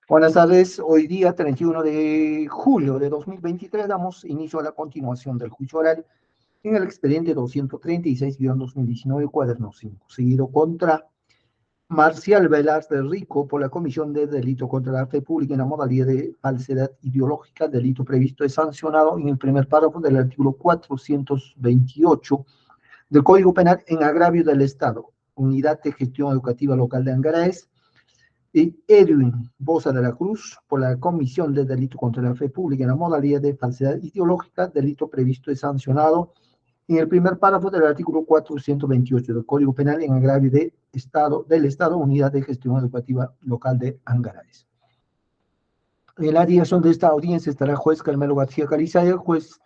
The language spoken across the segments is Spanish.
Buenas tardes. Hoy día, 31 de julio de 2023, damos inicio a la continuación del juicio oral en el expediente 236-2019, cuaderno 5, seguido contra Marcial Velarde Rico por la comisión de delito contra la fe pública en la modalidad de falsedad ideológica, delito previsto y sancionado en el primer párrafo del artículo 428 del Código Penal en agravio del Estado, Unidad de Gestión Educativa Local de Angaraes, y Edwin Boza de la Cruz por la comisión de delito contra la fe pública en la modalidad de falsedad ideológica, delito previsto y sancionado en el primer párrafo del artículo 428 del Código Penal en agravio del Estado, Unidad de Gestión Educativa Local de Angaraes. En la dirección de esta audiencia estará el juez Carmelo García Calizaya, juez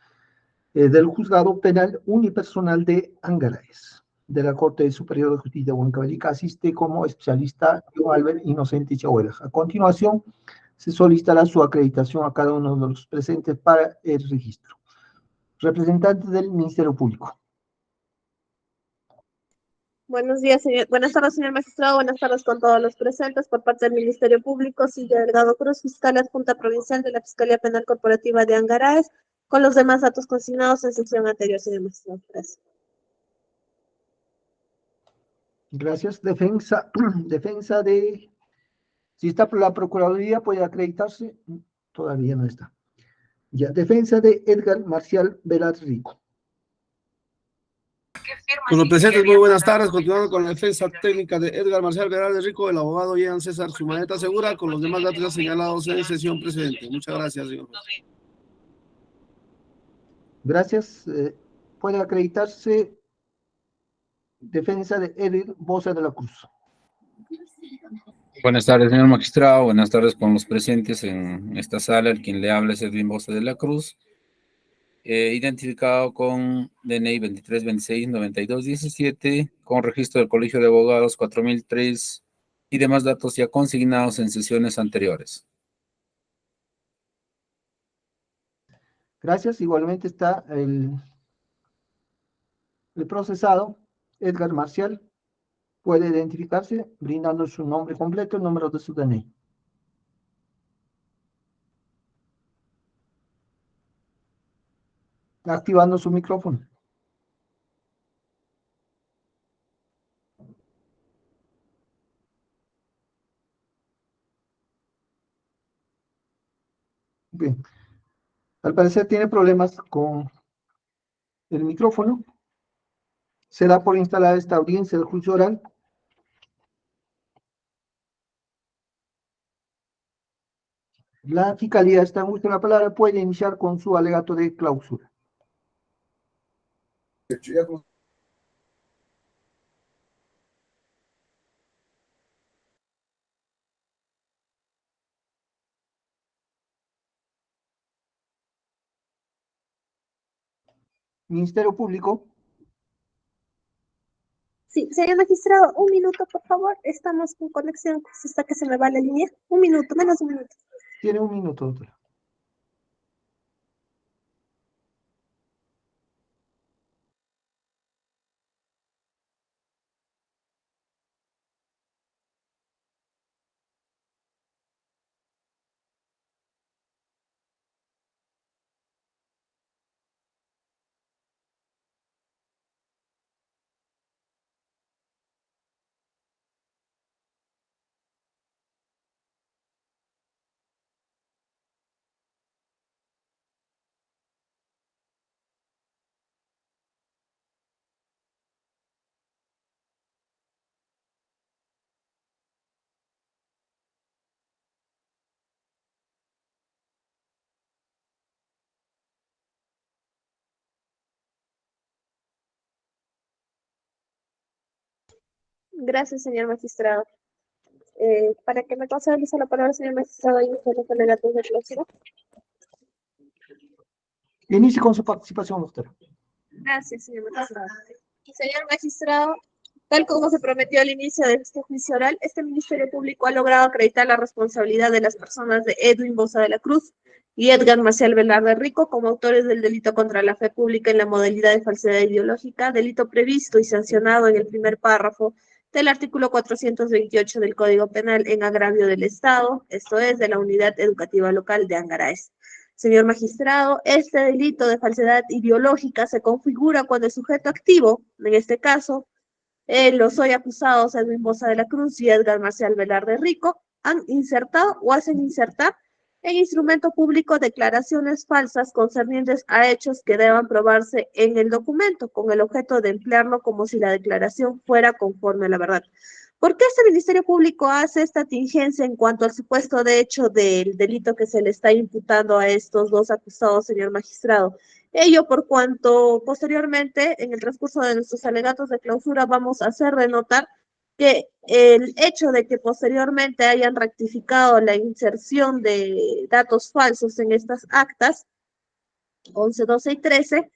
del Juzgado Penal Unipersonal de Angaraes, de la Corte Superior de Justicia de Huancavelica. Asiste como especialista John Albert Inocente Chahuelas. A continuación, se solicitará su acreditación a cada uno de los presentes para el registro. Representante del Ministerio Público. Buenos días, señor. Buenas tardes, señor magistrado. Buenas tardes con todos los presentes. Por parte del Ministerio Público, Silvia Delgado Cruz, fiscal adjunta provincial de la Fiscalía Penal Corporativa de Angaraes, con los demás datos consignados en sesión anterior, señor magistrado. Gracias. Gracias. Defensa de... Si está por la Procuraduría, puede acreditarse. Todavía no está. Ya, defensa de Edgar Marcial Velarde Rico. Con los presentes, muy buenas tardes. Continuando con la defensa técnica de Edgar Marcial Velarde Rico, el abogado Ian César Sumaneta Segura, con los demás datos ya señalados en sesión precedente. Muchas gracias, señor. Gracias. Puede acreditarse defensa de Edwin Boza de la Cruz. Buenas tardes, señor magistrado. Buenas tardes con los presentes en esta sala. El quien le habla es Edwin Boza de la Cruz, identificado con DNI 23269217, con registro del Colegio de Abogados 4003 y demás datos ya consignados en sesiones anteriores. Gracias. Igualmente está el procesado, Edgar Marcial. Puede identificarse brindando su nombre completo, el número de su DNI. Activando su micrófono. Bien. Al parecer tiene problemas con el micrófono. Se da por instalada esta audiencia del juicio oral. La fiscalía está en uso de la palabra, puede iniciar con su alegato de clausura. Ministerio Público. Sí, señor magistrado, un minuto, por favor. Estamos con conexión hasta que se me va la línea. Un minuto, menos de un minuto. Tiene un minuto, doctora. Gracias, señor magistrado. Para que me conceda el uso de la palabra, señor magistrado, y los alegatos de clausura. Inicie con su participación, doctora. Gracias, señor magistrado. Señor magistrado, tal como se prometió al inicio de este juicio oral, este Ministerio Público ha logrado acreditar la responsabilidad de las personas de Edwin Boza de la Cruz y Edgar Marcial Velarde Rico como autores del delito contra la fe pública en la modalidad de falsedad ideológica, delito previsto y sancionado en el primer párrafo del artículo 428 del Código Penal en agravio del Estado, esto es, de la Unidad Educativa Local de Angaraes. Señor magistrado, este delito de falsedad ideológica se configura cuando el sujeto activo, en este caso, los hoy acusados Edwin Boza de la Cruz y Edgar Marcial Velarde Rico, han insertado o hacen insertar en instrumento público declaraciones falsas concernientes a hechos que deban probarse en el documento, con el objeto de emplearlo como si la declaración fuera conforme a la verdad. ¿Por qué este Ministerio Público hace esta tingencia en cuanto al supuesto de hecho del delito que se le está imputando a estos dos acusados, señor magistrado? Ello por cuanto posteriormente, en el transcurso de nuestros alegatos de clausura, vamos a hacer de notar que el hecho de que posteriormente hayan rectificado la inserción de datos falsos en estas actas, 11, 12 y 13,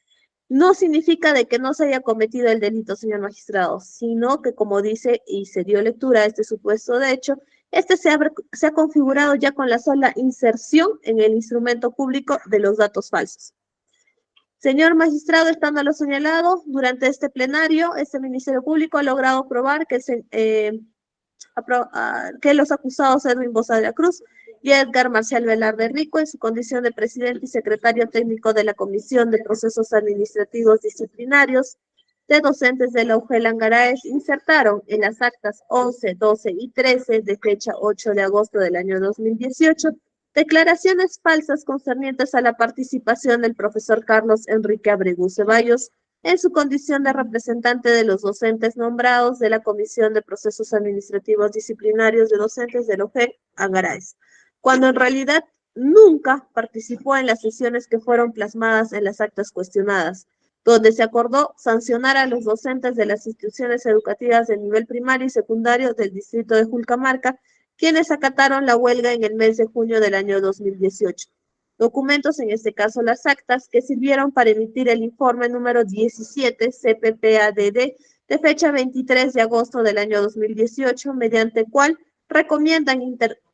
no significa de que no se haya cometido el delito, señor magistrado, sino que, como dice y se dio lectura a este supuesto de hecho, este se ha configurado ya con la sola inserción en el instrumento público de los datos falsos. Señor magistrado, estando a lo señalado, durante este plenario, este Ministerio Público ha logrado probar que, que los acusados Edwin Boza de la Cruz y Edgar Marcial Velarde Rico, en su condición de presidente y secretario técnico de la Comisión de Procesos Administrativos Disciplinarios de docentes de la UGEL Angaraes, insertaron en las actas 11, 12 y 13 de fecha 8 de agosto del año 2018 declaraciones falsas concernientes a la participación del profesor Carlos Enrique Abregu Ceballos en su condición de representante de los docentes nombrados de la Comisión de Procesos Administrativos Disciplinarios de Docentes del OGEL Angaraes, cuando en realidad nunca participó en las sesiones que fueron plasmadas en las actas cuestionadas, donde se acordó sancionar a los docentes de las instituciones educativas de nivel primario y secundario del distrito de Julcamarca, quienes acataron la huelga en el mes de junio del año 2018. Documentos, en este caso las actas, que sirvieron para emitir el informe número 17 CPPADD de fecha 23 de agosto del año 2018, mediante el cual recomiendan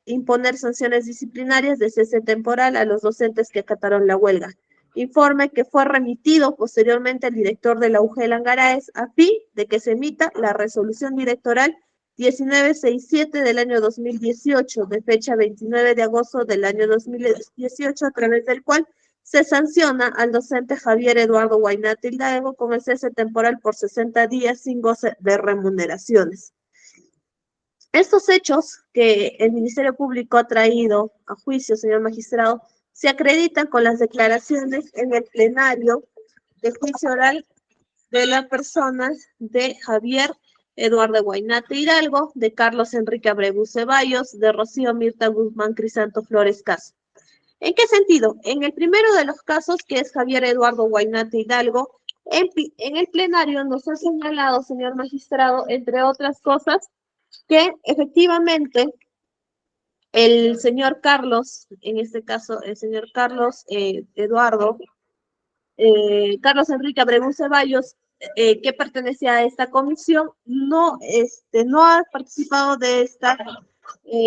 imponer sanciones disciplinarias de cese temporal a los docentes que acataron la huelga. Informe que fue remitido posteriormente al director de la UGEL Angaraes a fin de que se emita la resolución directoral 1967 del año 2018, de fecha 29 de agosto del año 2018, a través del cual se sanciona al docente Javier Eduardo Guaynate Hidalgo con el cese temporal por 60 días sin goce de remuneraciones. Estos hechos que el Ministerio Público ha traído a juicio, señor magistrado, se acreditan con las declaraciones en el plenario de juicio oral de las personas de Javier Eduardo Guaynate Hidalgo, de Carlos Enrique Abregu Ceballos, de Rocío Mirta Guzmán Crisanto Flores Caso. ¿En qué sentido? En el primero de los casos, que es Javier Eduardo Guaynate Hidalgo, en el plenario nos ha señalado, señor magistrado, entre otras cosas, que efectivamente el señor Carlos, en este caso el señor Carlos Carlos Enrique Abregu Ceballos, que pertenecía a esta comisión, no ha participado de estas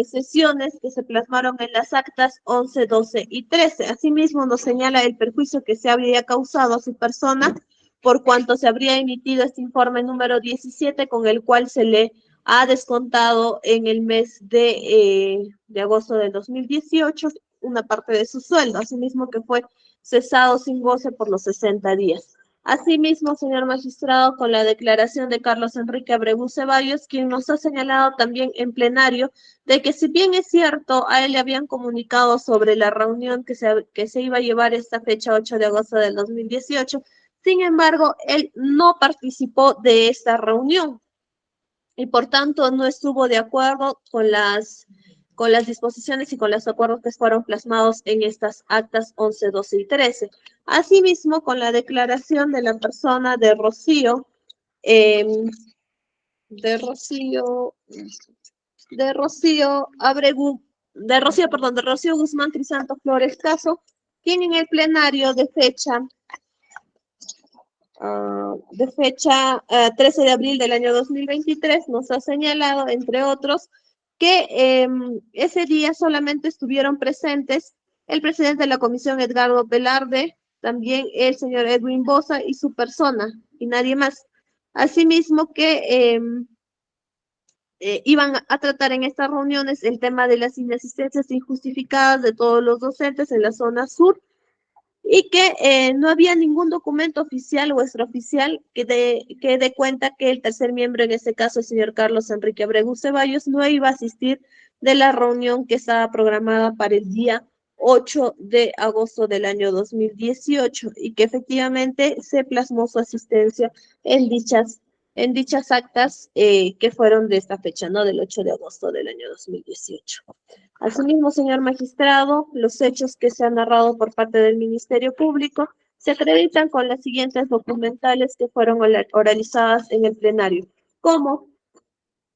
sesiones que se plasmaron en las actas 11, 12 y 13. Asimismo, nos señala el perjuicio que se habría causado a su persona por cuanto se habría emitido este informe número 17, con el cual se le ha descontado en el mes de agosto del 2018 una parte de su sueldo, asimismo que fue cesado sin goce por los 60 días. Asimismo, señor magistrado, con la declaración de Carlos Enrique Abregu Ceballos, quien nos ha señalado también en plenario de que si bien es cierto, a él le habían comunicado sobre la reunión que se iba a llevar esta fecha 8 de agosto del 2018, sin embargo, él no participó de esta reunión y por tanto no estuvo de acuerdo con las disposiciones y con los acuerdos que fueron plasmados en estas actas 11, 12 y 13. Asimismo, con la declaración de la persona de Rocío Guzmán Crisanto Flores Caso, quien en el plenario de fecha 13 de abril del año 2023 nos ha señalado, entre otros, que ese día solamente estuvieron presentes el presidente de la comisión, Edgardo Velarde, también el señor Edwin Boza y su persona, y nadie más. Asimismo que iban a tratar en estas reuniones el tema de las inasistencias injustificadas de todos los docentes en la zona sur y que no había ningún documento oficial o extraoficial que dé cuenta que el tercer miembro, en este caso el señor Carlos Enrique Abregu Ceballos, no iba a asistir de la reunión que estaba programada para el día 8 de agosto del año 2018 y que efectivamente se plasmó su asistencia en dichas actas que fueron de esta fecha, ¿no? Del 8 de agosto del año 2018. Asimismo, señor magistrado, los hechos que se han narrado por parte del Ministerio Público se acreditan con las siguientes documentales que fueron oralizadas en el plenario, como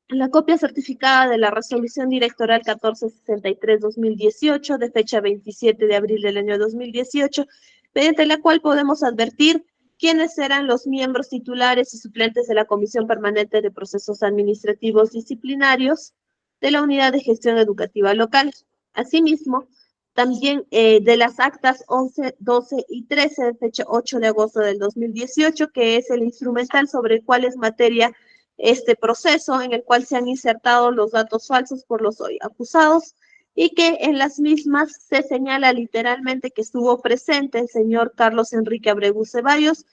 la copia certificada de la Resolución Directoral 1463-2018, de fecha 27 de abril del año 2018, mediante la cual podemos advertir quiénes eran los miembros titulares y suplentes de la Comisión Permanente de Procesos Administrativos Disciplinarios de la Unidad de Gestión Educativa Local. Asimismo, también de las actas 11, 12 y 13 de fecha 8 de agosto del 2018, que es el instrumental sobre el cual es materia este proceso, en el cual se han insertado los datos falsos por los hoy acusados, y que en las mismas se señala literalmente que estuvo presente el señor Carlos Enrique Abregu Ceballos.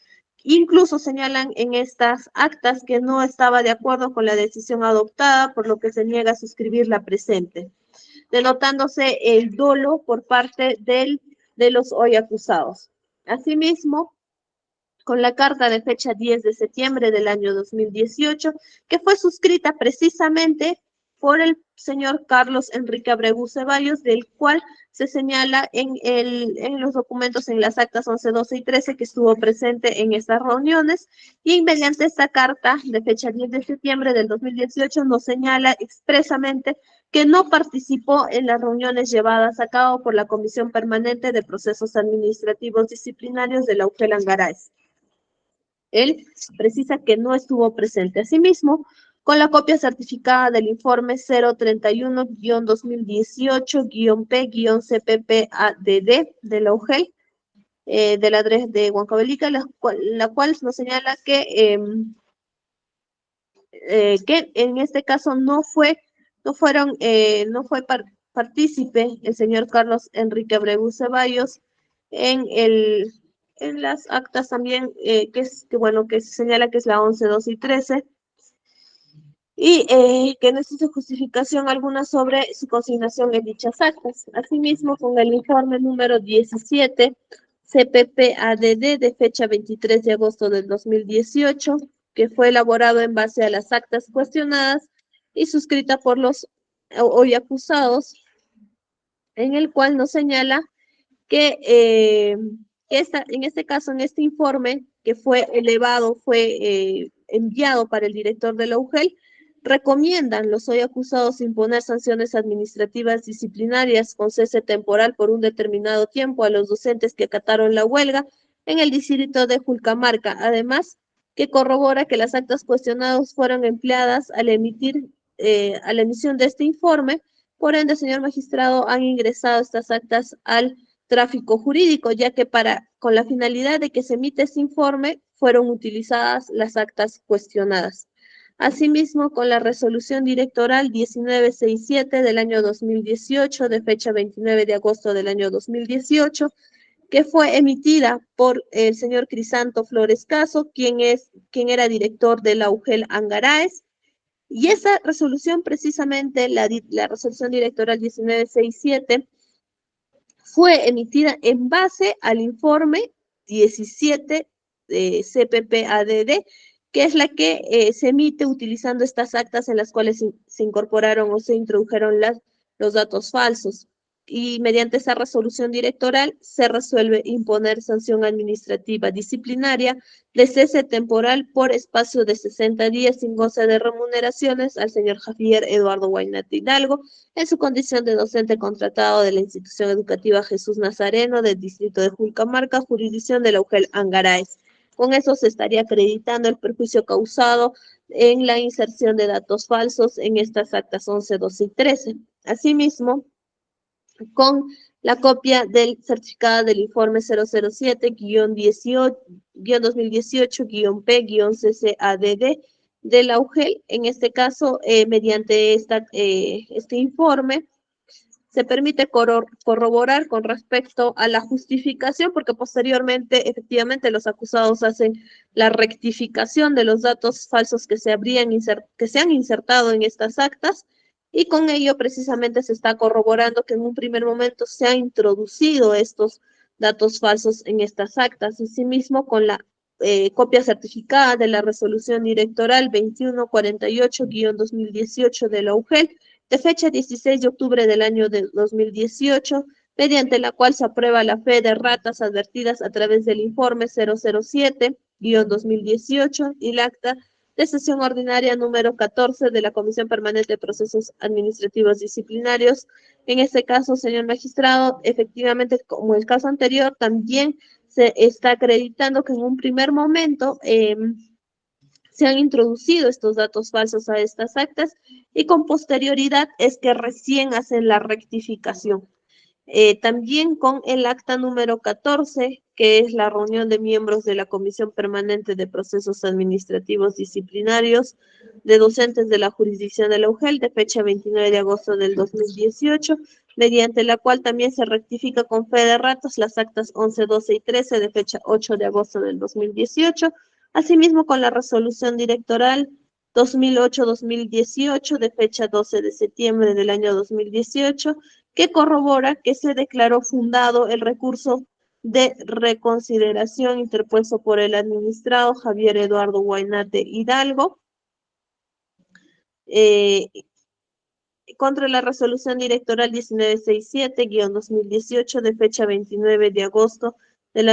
Incluso señalan en estas actas que no estaba de acuerdo con la decisión adoptada, por lo que se niega a suscribir la presente, denotándose el dolo por parte de los hoy acusados. Asimismo, con la carta de fecha 10 de septiembre del año 2018, que fue suscrita precisamente por el señor Carlos Enrique Abregu Ceballos, del cual se señala en los documentos, en las actas 11, 12 y 13, que estuvo presente en estas reuniones, y mediante esta carta de fecha 10 de septiembre del 2018 nos señala expresamente que no participó en las reuniones llevadas a cabo por la Comisión Permanente de Procesos Administrativos Disciplinarios de la UGEL Angaraes. Él precisa que no estuvo presente. Asimismo, con la copia certificada del informe 031-2018-P-CPPADD de la UGEL, de la DRES de Huancavelica, la cual nos señala que en este caso no fue partícipe el señor Carlos Enrique Abregu Ceballos en las actas también, que se señala que es la 11, 12 y 13, y que no existe justificación alguna sobre su consignación en dichas actas. Asimismo, con el informe número 17, CPPADD, de fecha 23 de agosto del 2018, que fue elaborado en base a las actas cuestionadas y suscrita por los hoy acusados, en el cual nos señala que en este caso, en este informe que fue enviado para el director de la UGEL, recomiendan los hoy acusados imponer sanciones administrativas disciplinarias con cese temporal por un determinado tiempo a los docentes que acataron la huelga en el distrito de Julcamarca. Además, que corrobora que las actas cuestionadas fueron empleadas a la emisión de este informe. Por ende, señor magistrado, han ingresado estas actas al tráfico jurídico, ya que con la finalidad de que se emite este informe fueron utilizadas las actas cuestionadas. Asimismo, con la resolución directoral 1967 del año 2018, de fecha 29 de agosto del año 2018, que fue emitida por el señor Crisanto Flores Caso, quien era director de la UGEL Angaraes, y esa resolución, precisamente la resolución directoral 1967, fue emitida en base al informe 17 de CPPADD, que es la que se emite utilizando estas actas en las cuales se incorporaron o se introdujeron los datos falsos. Y mediante esa resolución directoral se resuelve imponer sanción administrativa disciplinaria de cese temporal por espacio de 60 días sin goce de remuneraciones al señor Javier Eduardo Guaynate Hidalgo, en su condición de docente contratado de la institución educativa Jesús Nazareno del distrito de Julcamarca, jurisdicción de la UGEL Angaraes. Con eso se estaría acreditando el perjuicio causado en la inserción de datos falsos en estas actas 11, 12 y 13. Asimismo, con la copia del certificado del informe 007-2018-P-CCADD de la UGEL. En este caso, mediante este informe, se permite corroborar con respecto a la justificación, porque posteriormente, efectivamente, los acusados hacen la rectificación de los datos falsos que se han insertado en estas actas, y con ello precisamente se está corroborando que en un primer momento se han introducido estos datos falsos en estas actas. Asimismo, con la copia certificada de la resolución directoral 2148-2018 de la UGEL, de fecha 16 de octubre del año de 2018, mediante la cual se aprueba la fe de ratas advertidas a través del informe 007-2018 y el acta de sesión ordinaria número 14 de la Comisión Permanente de Procesos Administrativos Disciplinarios. En este caso, señor magistrado, efectivamente, como el caso anterior, también se está acreditando que en un primer momento se han introducido estos datos falsos a estas actas y con posterioridad es que recién hacen la rectificación. También con el acta número 14, que es la reunión de miembros de la Comisión Permanente de Procesos Administrativos Disciplinarios de docentes de la jurisdicción de la UGEL, de fecha 29 de agosto del 2018, mediante la cual también se rectifica con fe de ratas las actas 11, 12 y 13 de fecha 8 de agosto del 2018, asimismo con la resolución directoral 2008-2018 de fecha 12 de septiembre del año 2018, que corrobora que se declaró fundado el recurso de reconsideración interpuesto por el administrado Javier Eduardo Guaynate Hidalgo contra la resolución directoral 1967-2018 de fecha 29 de agosto del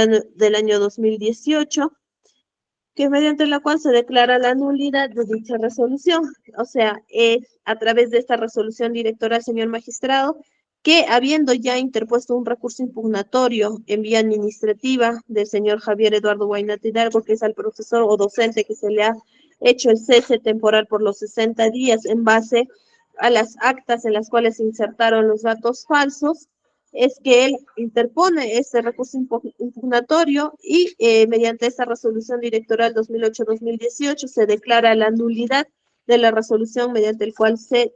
año 2018, que mediante la cual se declara la nulidad de dicha resolución. O sea, es a través de esta resolución directoral, señor magistrado, que habiendo ya interpuesto un recurso impugnatorio en vía administrativa del señor Javier Eduardo Guaynate Hidalgo, que es al profesor o docente que se le ha hecho el cese temporal por los 60 días en base a las actas en las cuales se insertaron los datos falsos, es que él interpone este recurso impugnatorio y mediante esta resolución directoral 2008-2018 se declara la nulidad de la resolución mediante el cual se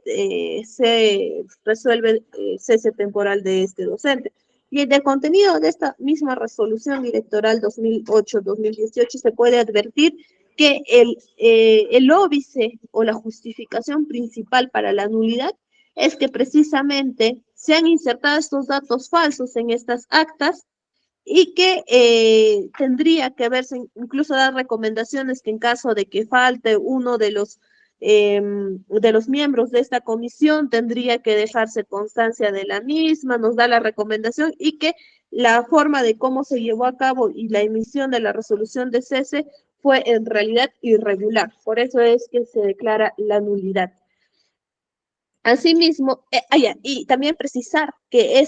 resuelve el cese temporal de este docente. Y del contenido de esta misma resolución directoral 2008-2018 se puede advertir que el óbice o la justificación principal para la nulidad es que precisamente se han insertado estos datos falsos en estas actas y que tendría que verse, incluso dar recomendaciones que en caso de que falte uno de los miembros de esta comisión, tendría que dejarse constancia de la misma, nos da la recomendación y que la forma de cómo se llevó a cabo y la emisión de la resolución de cese fue en realidad irregular. Por eso es que se declara la nulidad. Asimismo, y también precisar que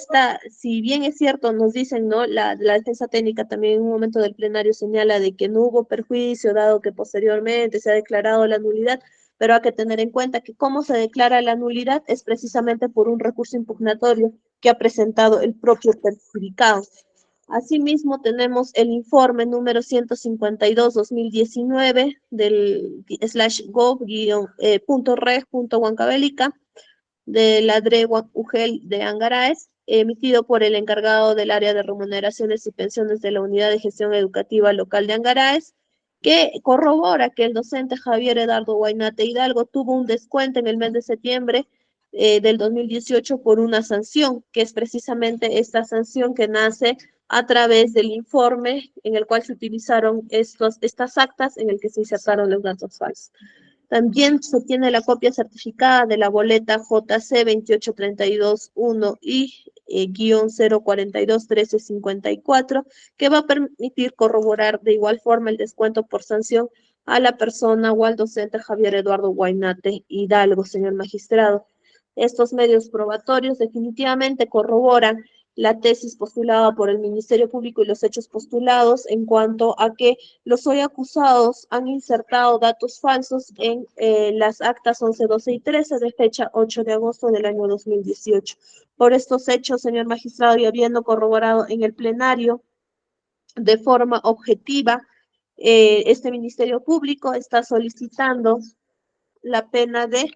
si bien es cierto, nos dicen, ¿no? La defensa técnica también en un momento del plenario señala de que no hubo perjuicio, dado que posteriormente se ha declarado la nulidad, pero hay que tener en cuenta que cómo se declara la nulidad es precisamente por un recurso impugnatorio que ha presentado el propio perjudicado. Asimismo, tenemos el informe número 152-2019 del /gov-reg.huancavelica, de la DREGUA UGEL de Angaraes, emitido por el encargado del área de remuneraciones y pensiones de la Unidad de Gestión Educativa Local de Angaraes, que corrobora que el docente Javier Eduardo Guaynate Hidalgo tuvo un descuento en el mes de septiembre del 2018 por una sanción, que es precisamente esta sanción que nace a través del informe en el cual se utilizaron estas actas en el que se insertaron los datos falsos. También se obtiene la copia certificada de la boleta JC 28321 y guión 0421354, que va a permitir corroborar de igual forma el descuento por sanción a la persona o al docente Javier Eduardo Guaynate Hidalgo, señor magistrado. Estos medios probatorios definitivamente corroboran la tesis postulada por el Ministerio Público y los hechos postulados en cuanto a que los hoy acusados han insertado datos falsos en las actas 11, 12 y 13 de fecha 8 de agosto del año 2018. Por estos hechos, señor magistrado, y habiendo corroborado en el plenario de forma objetiva, este Ministerio Público está solicitando la pena de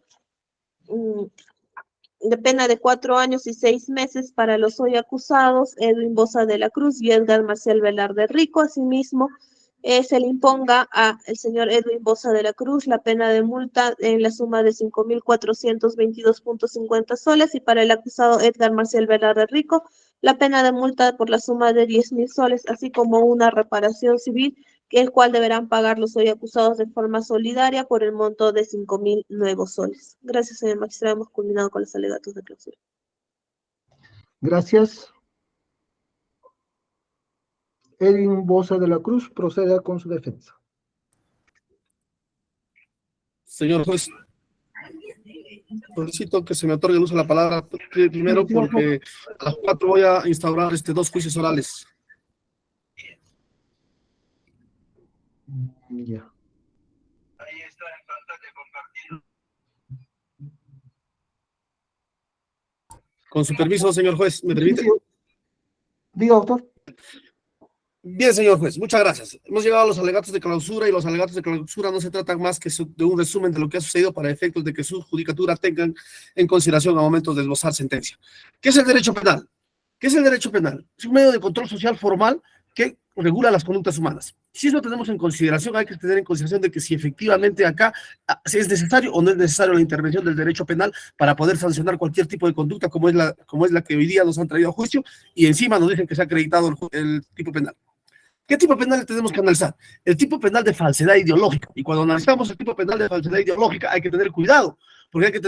4 años y 6 meses para los hoy acusados Edwin Boza de la Cruz y Edgar Marcial Velarde Rico. Asimismo, se le imponga al señor Edwin Boza de la Cruz la pena de multa en la suma de 5.422.50 soles y para el acusado Edgar Marcial Velarde Rico la pena de multa por la suma de 10.000 soles, así como una reparación civil, el cual deberán pagar los hoy acusados de forma solidaria por el monto de 5.000 nuevos soles. Gracias, señor magistrado. Hemos culminado con los alegatos de clausura. Gracias. Edwin Boza de la Cruz proceda con su defensa. Señor juez, solicito que se me otorgue el uso de la palabra primero porque a las 4 voy a instaurar 2 juicios orales. Ya. Con su permiso, señor juez, ¿me permite? Diga, doctor. Bien, señor juez, muchas gracias. Hemos llegado a los alegatos de clausura y los alegatos de clausura no se tratan más que de un resumen de lo que ha sucedido para efectos de que su judicatura tengan en consideración a momentos de esbozar sentencia. ¿Qué es el derecho penal? ¿Qué es el derecho penal? Es un medio de control social formal que regula las conductas humanas. Si eso tenemos en consideración, hay que tener en consideración de que si efectivamente acá si es necesario o no es necesario la intervención del derecho penal para poder sancionar cualquier tipo de conducta como es la que hoy día nos han traído a juicio y encima nos dicen que se ha acreditado el tipo penal. ¿Qué tipo penal tenemos que analizar? El tipo penal de falsedad ideológica. Y cuando analizamos el tipo penal de falsedad ideológica hay que tener cuidado, porque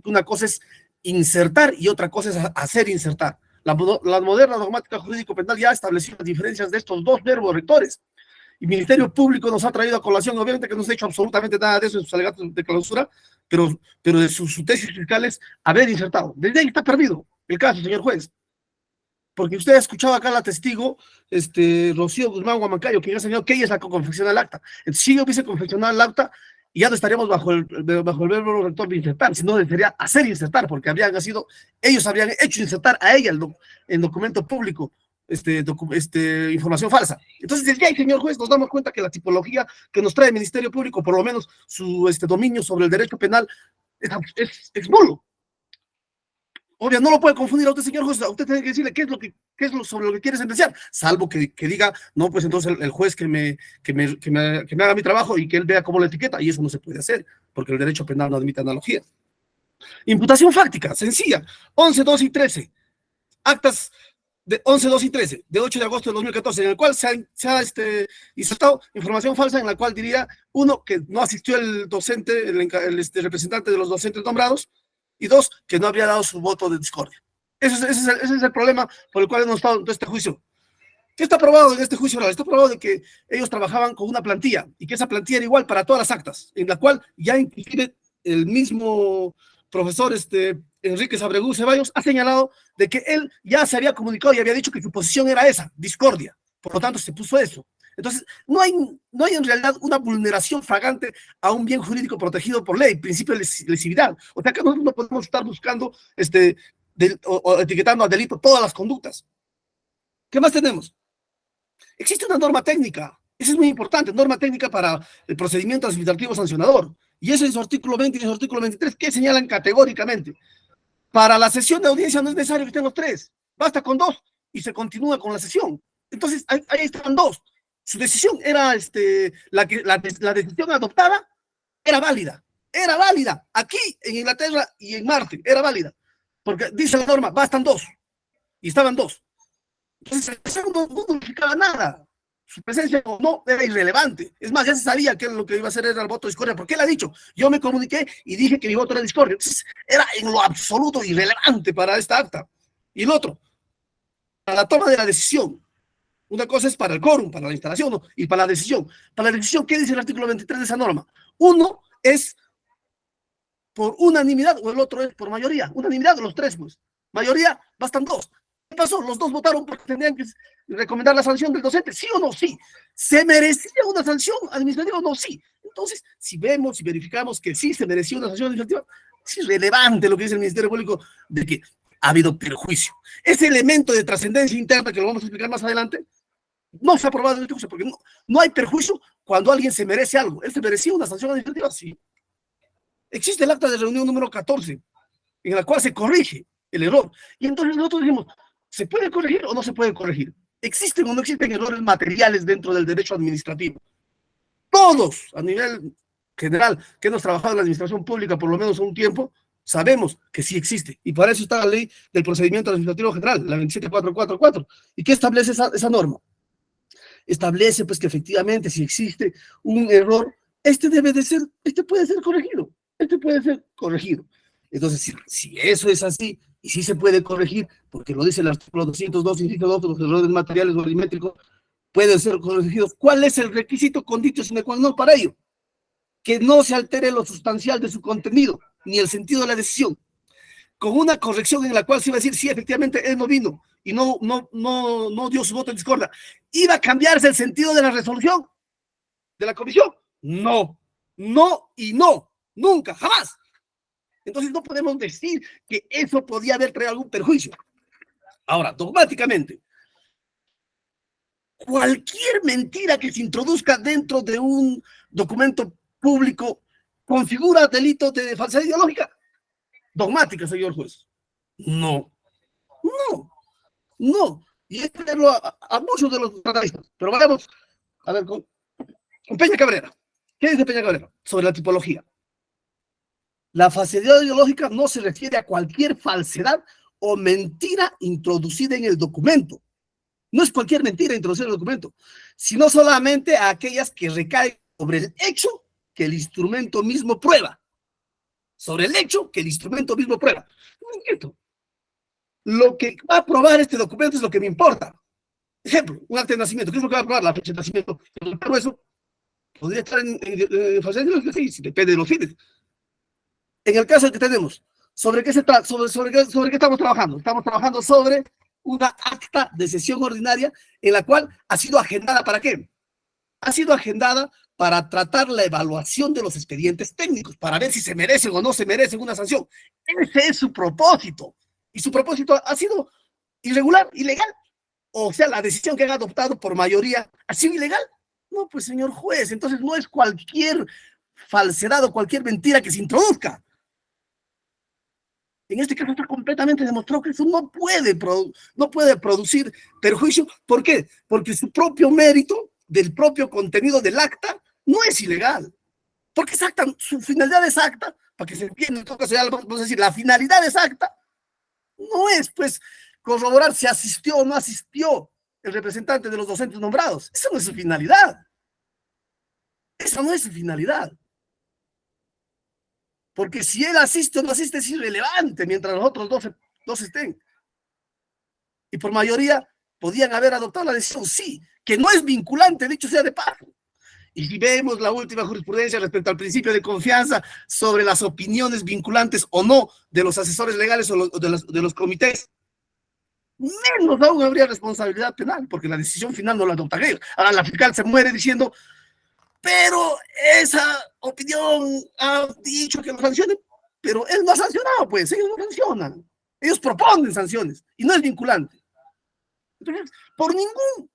una cosa es insertar y otra cosa es hacer insertar. La moderna normática jurídico-penal ya ha establecido las diferencias de estos dos verbos rectores. Y el Ministerio Público nos ha traído a colación, obviamente que no se ha hecho absolutamente nada de eso en sus alegatos de clausura, pero de sus tesis fiscales haber insertado. Desde ahí está perdido el caso, señor juez. Porque usted ha escuchado acá a la testigo, Rocío Guzmán Huamancayo, que ya ha señalado que ella es la que confecciona el acta. Entonces, si yo hubiese confeccionado el acta, ya no estaríamos bajo el verbo rector de insertar, sino sería hacer insertar, porque ellos habrían hecho insertar a ella en documento público, información falsa. Entonces, desde ahí, señor juez, nos damos cuenta que la tipología que nos trae el Ministerio Público, por lo menos su dominio sobre el derecho penal, es nulo. Obvio, no lo puede confundir a usted, señor juez. A usted tiene que decirle qué es sobre lo que quiere sentenciar, salvo que diga, no, pues entonces el juez que me haga mi trabajo y que él vea cómo la etiqueta, y eso no se puede hacer, porque el derecho penal no admite analogía. Imputación fáctica, sencilla, 11, 2 y 13, actas de 11, 2 y 13, de 8 de agosto de 2014, en el cual se ha insertado información falsa, en la cual diría, uno, que no asistió el docente, el representante de los docentes nombrados, y dos, que no habría dado su voto de discordia. Ese es el problema por el cual hemos estado en este juicio. ¿Qué está probado en este juicio oral? Está probado de que ellos trabajaban con una plantilla y que esa plantilla era igual para todas las actas, en la cual ya inclusive el mismo profesor Enrique Sabregú Ceballos ha señalado de que él ya se había comunicado y había dicho que su posición era esa, discordia. Por lo tanto, se puso eso. Entonces, no hay en realidad una vulneración flagrante a un bien jurídico protegido por ley, principio de lesividad. O sea, que nosotros no podemos estar buscando o etiquetando a delito todas las conductas. ¿Qué más tenemos? Existe una norma técnica, eso es muy importante, norma técnica para el procedimiento administrativo sancionador, y eso en su artículo 20 y en su artículo 23, que señalan categóricamente, para la sesión de audiencia no es necesario que estén los 3, basta con 2 y se continúa con la sesión. Entonces, ahí están 2. Su decisión era, la decisión adoptada era válida, aquí en Inglaterra y en Marte, era válida, porque dice la norma, bastan 2, y estaban 2. Entonces, eso no modificaba nada, su presencia o no era irrelevante, es más, ya se sabía que lo que iba a hacer era el voto de discordia, porque él ha dicho, yo me comuniqué y dije que mi voto era discordia, entonces era en lo absoluto irrelevante para esta acta. Y el otro, para la toma de la decisión. Una cosa es para el quórum, para la instalación, ¿no? Y para la decisión. Para la decisión, ¿qué dice el artículo 23 de esa norma? Uno es por unanimidad o el otro es por mayoría. Unanimidad de los 3, pues. Mayoría, bastan 2. ¿Qué pasó? Los 2 votaron porque tendrían que recomendar la sanción del docente. ¿Sí o no? Sí. ¿Se merecía una sanción administrativa o no? Sí. Entonces, si vemos y verificamos que sí se merecía una sanción administrativa, es irrelevante lo que dice el Ministerio Público de que ha habido perjuicio. Ese elemento de trascendencia interna, que lo vamos a explicar más adelante, no se ha aprobado en este juicio, porque no hay perjuicio cuando alguien se merece algo. Él se merecía una sanción administrativa, sí. Existe el acta de reunión número 14, en la cual se corrige el error. Y entonces nosotros decimos, ¿se puede corregir o no se puede corregir? ¿Existen o no existen errores materiales dentro del derecho administrativo? Todos, a nivel general, que hemos trabajado en la administración pública por lo menos un tiempo, sabemos que sí existe. Y para eso está la ley del procedimiento administrativo general, la 27444. ¿Y qué establece esa norma? Establece pues que efectivamente si existe un error, este puede ser corregido. Este puede ser corregido. Entonces, si eso es así, y si se puede corregir, porque lo dice el artículo 202, inciso 2, los errores materiales o alimétricos pueden ser corregidos. ¿Cuál es el requisito conditio sine qua non para ello? Que no se altere lo sustancial de su contenido, ni el sentido de la decisión. Con una corrección en la cual se iba a decir, sí, efectivamente, él no vino y no dio su voto en discordia. ¿Iba a cambiarse el sentido de la resolución de la comisión? No, no y no, nunca, jamás. Entonces no podemos decir que eso podía haber traído algún perjuicio. Ahora, dogmáticamente, cualquier mentira que se introduzca dentro de un documento público configura delito de falsedad ideológica. Dogmática, señor juez. No, no, no. Y es verlo a muchos de los tratadistas. Pero vayamos a ver con Peña Cabrera. ¿Qué dice Peña Cabrera sobre la tipología? La falsedad ideológica no se refiere a cualquier falsedad o mentira introducida en el documento. No es cualquier mentira introducida en el documento, sino solamente a aquellas que recaen sobre el hecho que el instrumento mismo prueba. Sobre el hecho que el instrumento mismo prueba. Lo que va a probar este documento es lo que me importa. Ejemplo, un acta de nacimiento. ¿Qué es lo que va a probar? La fecha de nacimiento. Pero eso podría estar en falsedad ideológica, sí, depende de los fines. En el caso que tenemos, ¿sobre qué se trata? ¿Sobre qué estamos trabajando? Estamos trabajando sobre una acta de sesión ordinaria en la cual ha sido agendada, ¿para qué? Ha sido agendada para tratar la evaluación de los expedientes técnicos, para ver si se merecen o no se merecen una sanción. Ese es su propósito. Y su propósito ha sido irregular, ilegal. O sea, la decisión que han adoptado por mayoría ha sido ilegal. No, pues señor juez, entonces no es cualquier falsedad o cualquier mentira que se introduzca. En este caso está completamente demostrado que eso no puede producir perjuicio. ¿Por qué? Porque su propio mérito del propio contenido del acta no es ilegal. Porque es acta, su finalidad exacta, para que se entienda, en todo caso, ya vamos a decir, la finalidad exacta no es, pues, corroborar si asistió o no asistió el representante de los docentes nombrados. Esa no es su finalidad. Esa no es su finalidad. Porque si él asiste o no asiste es irrelevante mientras los otros dos estén. Y por mayoría podían haber adoptado la decisión, sí, que no es vinculante, dicho sea de paso. Y si vemos la última jurisprudencia respecto al principio de confianza sobre las opiniones vinculantes o no de los asesores legales o de los comités, menos aún habría responsabilidad penal, porque la decisión final no la adoptan ellos. Ahora la fiscal se muere diciendo, pero esa opinión ha dicho que lo sancionen, pero él no ha sancionado, pues, ellos no sancionan. Ellos proponen sanciones y no es vinculante. Entonces, por ningún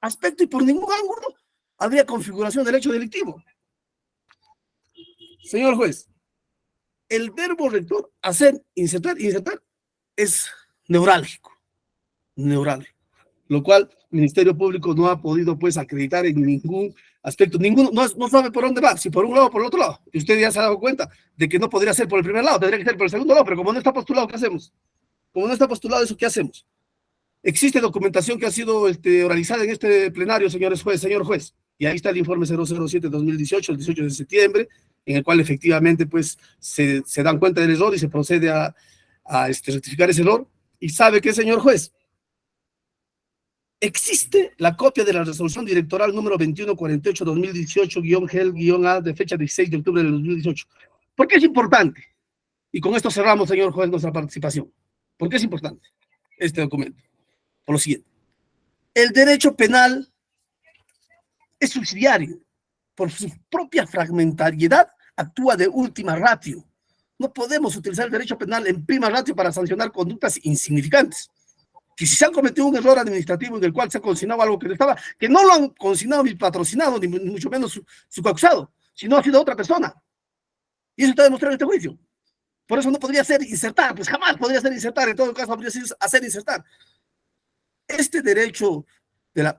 aspecto y por ningún ángulo habría configuración del hecho delictivo. Señor juez, el verbo rector, hacer, insertar, es neurálgico, lo cual el Ministerio Público no ha podido, pues, acreditar en ningún aspecto, no sabe por dónde va, si por un lado o por el otro lado. Y usted ya se ha dado cuenta de que no podría ser por el primer lado, tendría que ser por el segundo lado, pero como no está postulado, ¿qué hacemos? Como no está postulado eso, ¿qué hacemos? Existe documentación que ha sido oralizada en este plenario, señor juez, y ahí está el informe 007-2018, el 18 de septiembre, en el cual efectivamente, pues, se dan cuenta del error y se procede a rectificar ese error. Y sabe que, señor juez, existe la copia de la resolución directoral número 2148-2018-GEL-A de fecha 16 de octubre del 2018. ¿Por qué es importante? Y con esto cerramos, señor juez, nuestra participación. ¿Por qué es importante este documento? Por lo siguiente. El derecho penal es subsidiario. Por su propia fragmentariedad, actúa de última ratio. No podemos utilizar el derecho penal en prima ratio para sancionar conductas insignificantes. Que si se ha cometido un error administrativo en el cual se ha consignado algo que no estaba, que no lo han consignado ni patrocinado, ni mucho menos su causado, sino ha sido otra persona. Y eso está demostrado en este juicio. Por eso no podría ser insertar, pues jamás podría ser insertar, en todo caso podría ser hacer insertar. Este derecho,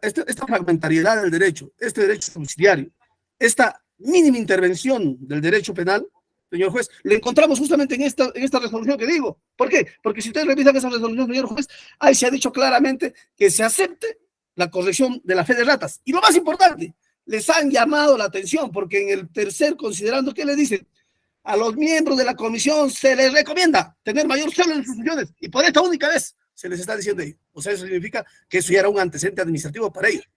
esta fragmentariedad del derecho, este derecho subsidiario, esta mínima intervención del derecho penal, señor juez, le encontramos justamente en esta resolución que digo. ¿Por qué? Porque si ustedes revisan esa resolución, señor juez, ahí se ha dicho claramente que se acepte la corrección de la fe de ratas. Y lo más importante, les han llamado la atención, porque en el tercer considerando, ¿qué le dicen? A los miembros de la comisión se les recomienda tener mayor celo en sus funciones, y por esta única vez se les está diciendo ahí. O sea, eso significa que eso ya era un antecedente administrativo para ellos.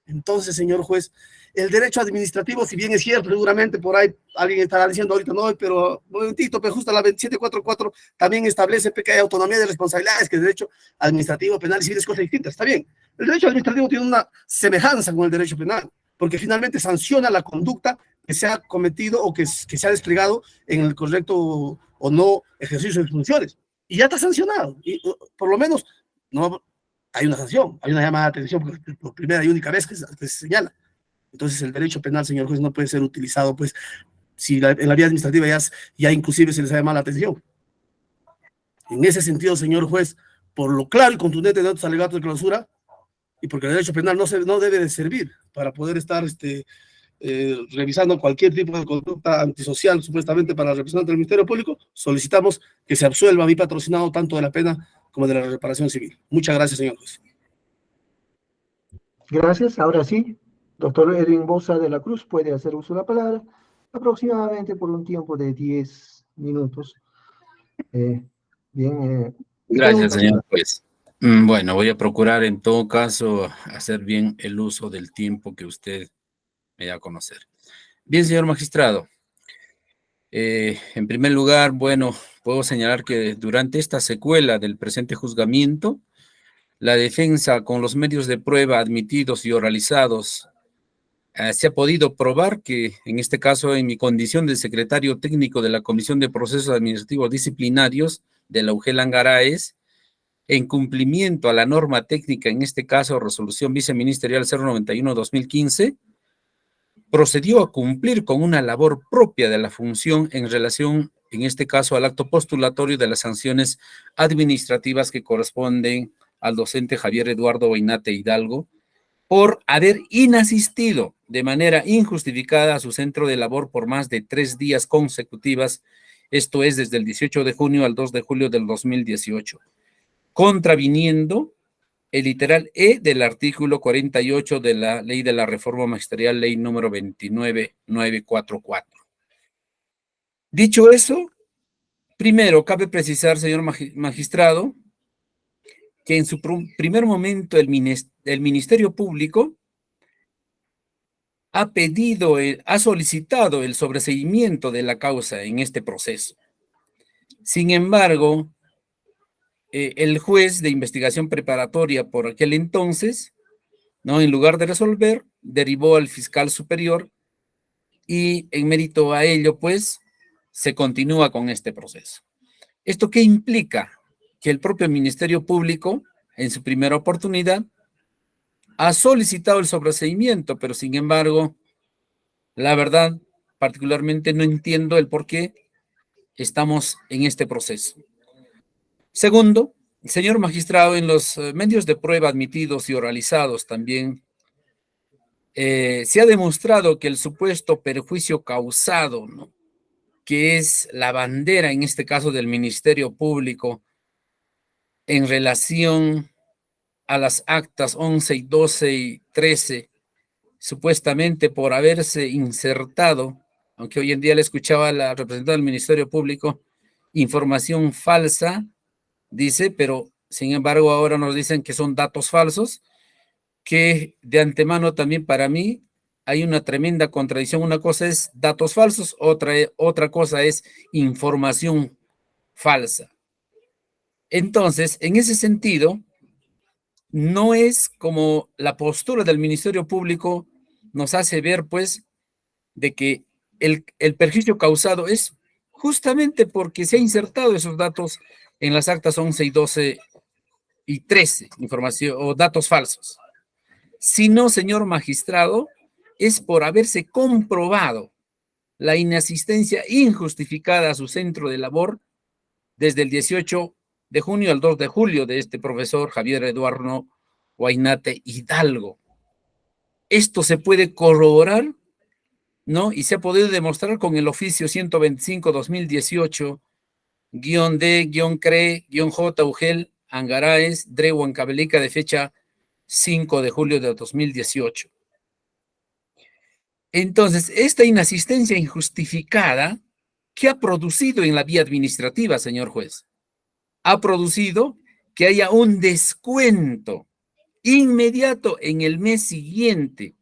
Entonces, señor juez, el derecho administrativo, si bien es cierto, seguramente por ahí alguien estará diciendo ahorita, no, pero un momentito, pero justo la 2744 también establece que hay autonomía de responsabilidades, que el derecho administrativo, penal y civil es cosa distinta. Está bien. El derecho administrativo tiene una semejanza con el derecho penal, porque finalmente sanciona la conducta que se ha cometido o que se ha desplegado en el correcto o no ejercicio de funciones. Y ya está sancionado. Y por lo menos no hay una sanción, hay una llamada de atención por primera y única vez que se señala. Entonces el derecho penal, señor juez, no puede ser utilizado, pues, si en la vía administrativa ya inclusive se les ha llamado la atención. En ese sentido, señor juez, por lo claro y contundente de otros alegatos de clausura, y porque el derecho penal no debe de servir para poder estar revisando cualquier tipo de conducta antisocial, supuestamente para el representante del Ministerio Público, solicitamos que se absuelva a mi patrocinado tanto de la pena como de la reparación civil. Muchas gracias, señor juez. Gracias. Ahora sí, doctor Edwin Boza de la Cruz puede hacer uso de la palabra aproximadamente por un tiempo de 10 minutos. Gracias, señor juez. Bueno, voy a procurar en todo caso hacer bien el uso del tiempo que usted me da a conocer. Bien, señor magistrado. En primer lugar, bueno, puedo señalar que durante esta secuela del presente juzgamiento, la defensa con los medios de prueba admitidos y oralizados se ha podido probar que, en este caso, en mi condición de secretario técnico de la Comisión de Procesos Administrativos Disciplinarios de la UGEL Angaraes, en cumplimiento a la norma técnica, en este caso, resolución viceministerial 091-2015, procedió a cumplir con una labor propia de la función en relación, en este caso, al acto postulatorio de las sanciones administrativas que corresponden al docente Javier Eduardo Oinate Hidalgo por haber inasistido de manera injustificada a su centro de labor por más de 3 días consecutivas, esto es desde el 18 de junio al 2 de julio del 2018, contraviniendo el literal E del artículo 48 de la Ley de la Reforma Magisterial, ley número 29944. Dicho eso, primero cabe precisar, señor magistrado, que en su primer momento el Ministerio Público ha solicitado el sobreseimiento de la causa en este proceso. Sin embargo, el juez de investigación preparatoria por aquel entonces, ¿no?, en lugar de resolver, derivó al fiscal superior y en mérito a ello, pues, se continúa con este proceso. ¿Esto qué implica? Que el propio Ministerio Público, en su primera oportunidad, ha solicitado el sobreseimiento, pero sin embargo, la verdad, particularmente no entiendo el por qué estamos en este proceso. Segundo, señor magistrado, en los medios de prueba admitidos y oralizados también, se ha demostrado que el supuesto perjuicio causado, ¿no?, que es la bandera, en este caso del Ministerio Público, en relación a las actas 11 y 12 y 13, supuestamente por haberse insertado, aunque hoy en día le escuchaba a la representante del Ministerio Público, información falsa, dice, pero sin embargo ahora nos dicen que son datos falsos, que de antemano también para mí hay una tremenda contradicción. Una cosa es datos falsos, otra cosa es información falsa. Entonces, en ese sentido, no es como la postura del Ministerio Público nos hace ver, pues, de que el perjuicio causado es justamente porque se ha insertado esos datos en las actas 11 y 12 y 13, información o datos falsos. Sino, señor magistrado, es por haberse comprobado la inasistencia injustificada a su centro de labor desde el 18 de junio al 2 de julio de este profesor Javier Eduardo Oinate Hidalgo. Esto se puede corroborar, ¿no? Y se ha podido demostrar con el oficio 125-2018, -D-CRE-J UGEL Angaraes Dre Huancavelica de fecha 5 de julio de 2018. Entonces, esta inasistencia injustificada, ¿qué ha producido en la vía administrativa, señor juez? Ha producido que haya un descuento inmediato en el mes siguiente,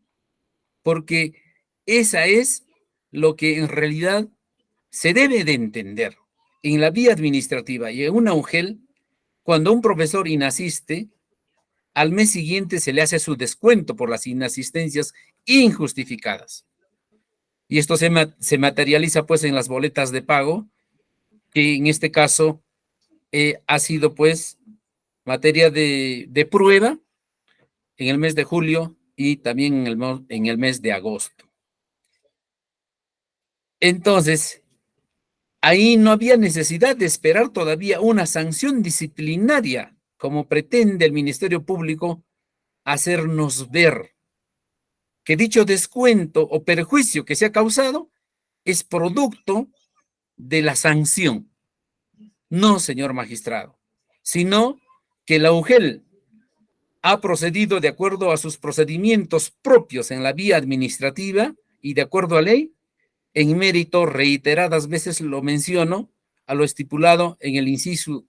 porque esa es lo que en realidad se debe de entender. En la vía administrativa y en una UGEL, cuando un profesor inasiste, al mes siguiente se le hace su descuento por las inasistencias injustificadas. Y esto se materializa pues en las boletas de pago, que en este caso ha sido pues materia de prueba en el mes de julio y también en el mes de agosto. Entonces, ahí no había necesidad de esperar todavía una sanción disciplinaria, como pretende el Ministerio Público hacernos ver que dicho descuento o perjuicio que se ha causado es producto de la sanción. No, señor magistrado, sino que la UGEL ha procedido de acuerdo a sus procedimientos propios en la vía administrativa y de acuerdo a ley, en mérito, reiteradas veces lo menciono, a lo estipulado en el inciso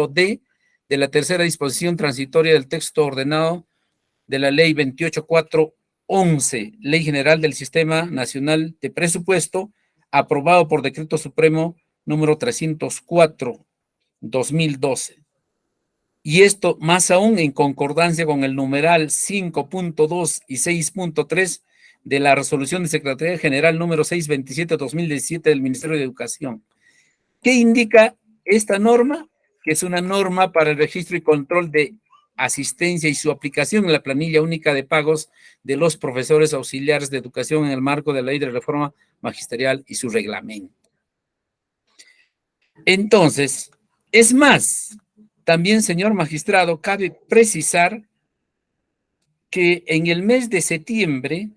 D de la tercera disposición transitoria del texto ordenado de la ley 28411, Ley General del Sistema Nacional de Presupuesto, aprobado por Decreto Supremo número 304/2012. Y esto más aún en concordancia con el numeral 5.2 y 6.3 de la Resolución de Secretaría General número 627/2017 del Ministerio de Educación. ¿Qué indica esta norma? Que es una norma para el registro y control de asistencia y su aplicación en la planilla única de pagos de los profesores auxiliares de educación en el marco de la Ley de Reforma Magisterial y su reglamento. Entonces, es más, también, señor magistrado, cabe precisar que en el mes de septiembre,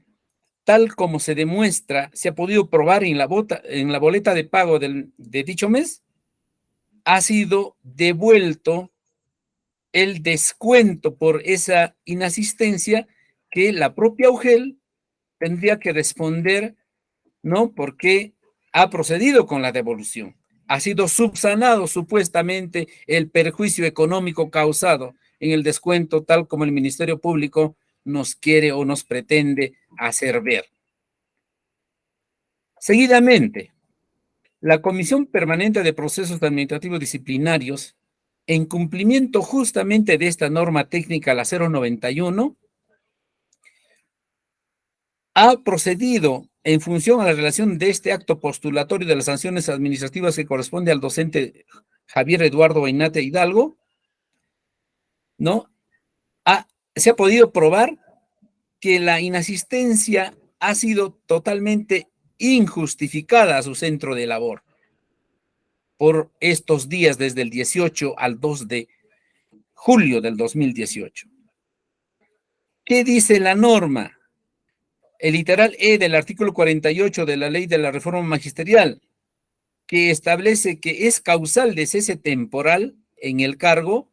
tal como se demuestra, se ha podido probar en la boleta de pago de dicho mes, ha sido devuelto el descuento por esa inasistencia que la propia UGEL tendría que responder, ¿no? Porque ha procedido con la devolución. Ha sido subsanado supuestamente el perjuicio económico causado en el descuento, tal como el Ministerio Público nos quiere o nos pretende hacer ver. Seguidamente, la Comisión Permanente de Procesos Administrativos Disciplinarios, en cumplimiento justamente de esta norma técnica, la 091, ha procedido en función a la relación de este acto postulatorio de las sanciones administrativas que corresponde al docente Javier Eduardo Oinate Hidalgo, ¿no? Se ha podido probar que la inasistencia ha sido totalmente injustificada a su centro de labor por estos días desde el 18 al 2 de julio del 2018. ¿Qué dice la norma? El literal E del artículo 48 de la Ley de la Reforma Magisterial, que establece que es causal de cese temporal en el cargo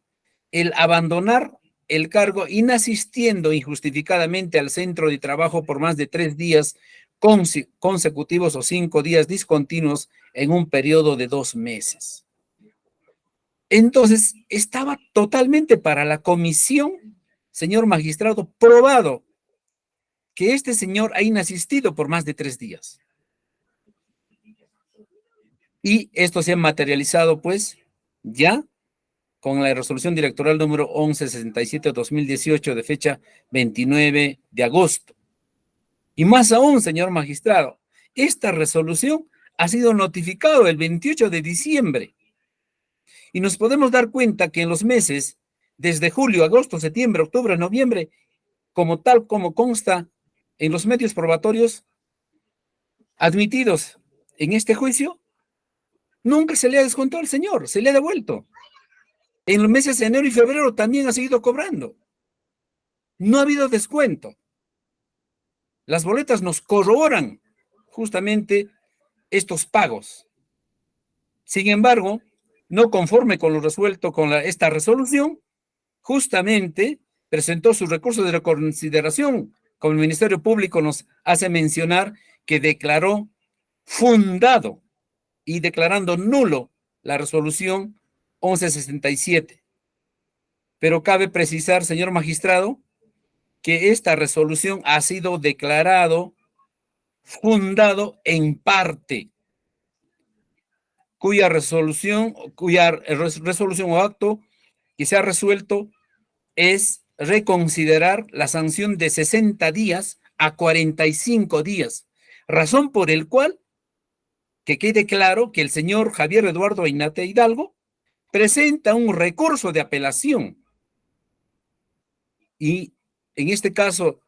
el abandonar el cargo inasistiendo injustificadamente al centro de trabajo por más de 3 días consecutivos o 5 días discontinuos en un periodo de 2 meses. Entonces, estaba totalmente para la comisión, señor magistrado, probado que este señor ha inasistido por más de 3 días. Y esto se ha materializado, pues, ya con la resolución directoral número 1167/2018 de fecha 29 de agosto. Y más aún, señor magistrado, esta resolución ha sido notificada el 28 de diciembre. Y nos podemos dar cuenta que en los meses, desde julio, agosto, septiembre, octubre, noviembre, como tal como consta en los medios probatorios, admitidos en este juicio, nunca se le ha descontado al señor, se le ha devuelto. En los meses de enero y febrero también ha seguido cobrando. No ha habido descuento. Las boletas nos corroboran justamente estos pagos. Sin embargo, no conforme con lo resuelto con esta resolución, justamente presentó su recurso de reconsideración, como el Ministerio Público nos hace mencionar que declaró fundado y declarando nulo la resolución 1167. Pero cabe precisar, señor magistrado, que esta resolución ha sido declarado fundado en parte, cuya resolución o acto que se ha resuelto es reconsiderar la sanción de 60 días a 45 días, razón por el cual que quede claro que el señor Javier Eduardo Oñate Hidalgo presenta un recurso de apelación y en este caso